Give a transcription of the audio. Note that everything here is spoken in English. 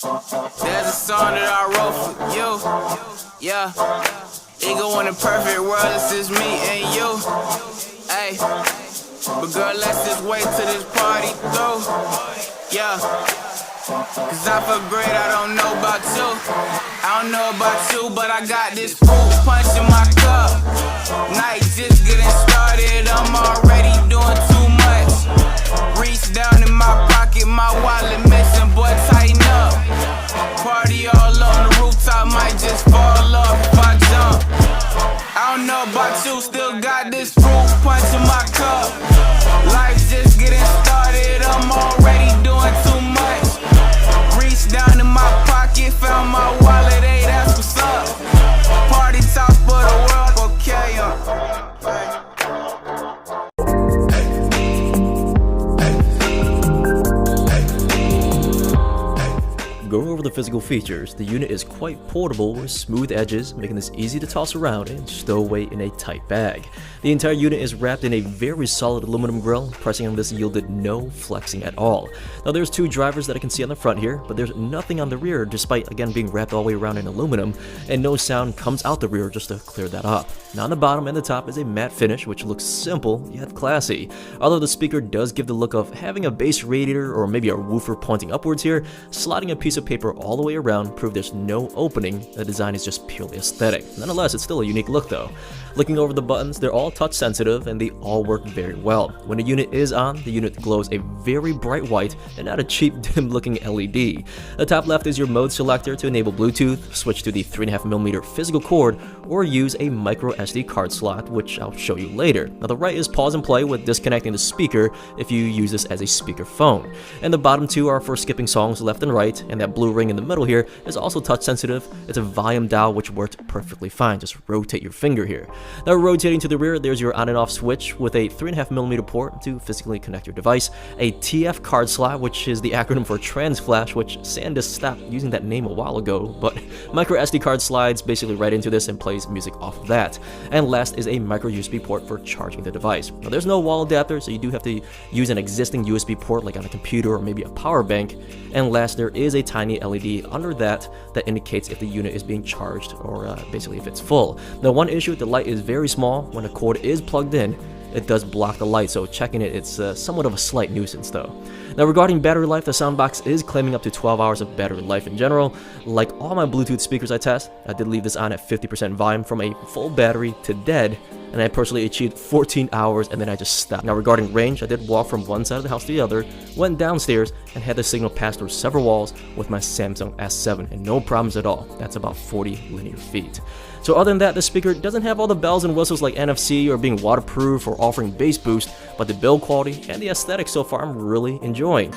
There's a song that I wrote for you, yeah. Ego in a perfect world, it's just me and you, ayy. But girl, let's just wait till this party through, yeah. Cause I feel great, I don't know about you. I don't know about you, but I got this fruit punch in my cup. Night just getting started, I'm already doing too much. Reach down in my pocket, my wallet missing, boy, tighten up. Party all on the rooftop, might just fall off if I jump. I don't know about you, still got this fruit punch in my cup. Life just getting started, I'm already doing too much. Reach down in my pocket, found my wallet, hey, that's what's up. Party top for the world, okay, Going over the physical features, the unit is quite portable with smooth edges, making this easy to toss around and stow away in a tight bag. The entire unit is wrapped in a very solid aluminum grille. Pressing on this yielded no flexing at all. Now there's two drivers that I can see on the front here, but there's nothing on the rear despite again being wrapped all the way around in aluminum, and no sound comes out the rear just to clear that up. Now on the bottom and the top is a matte finish which looks simple yet classy. Although the speaker does give the look of having a bass radiator or maybe a woofer pointing upwards here, sliding a piece of paper all the way around prove there's no opening. The design is just purely aesthetic. Nonetheless, it's still a unique look though. Looking over the buttons, they're all touch sensitive and they all work very well. When the unit is on, the unit glows a very bright white and not a cheap dim looking LED. The top left is your mode selector to enable Bluetooth, switch to the 3.5mm physical cord, or use a micro SD card slot, which I'll show you later. Now the right is pause and play with disconnecting the speaker if you use this as a speaker phone. And the bottom two are for skipping songs left and right, and that blue ring in the middle here is also touch sensitive. It's a volume dial which worked perfectly fine. Just rotate your finger here. Now rotating to the rear, there's your on and off switch with a 3.5mm port to physically connect your device, a TF card slot, which is the acronym for Trans Flash, which SanDisk stopped using that name a while ago, but micro SD card slides basically right into this and plays music off of that. And last is a micro USB port for charging the device. Now there's no wall adapter, so you do have to use an existing USB port like on a computer or maybe a power bank. And last, there is a tiny LED under that indicates if the unit is being charged or basically if it's full. Now one issue, the light is very small. When the cord is plugged in, it does block the light, so checking it, it's somewhat of a slight nuisance though. Now regarding battery life, the soundbox is claiming up to 12 hours of battery life in general. Like all my Bluetooth speakers I test, I did leave this on at 50% volume from a full battery to dead, and I personally achieved 14 hours and then I just stopped. Now regarding range, I did walk from one side of the house to the other, went downstairs, and had the signal pass through several walls with my Samsung S7, and no problems at all. That's about 40 linear feet. So other than that, the speaker doesn't have all the bells and whistles like NFC or being waterproof or offering bass boost, but the build quality and the aesthetic so far I'm really enjoying.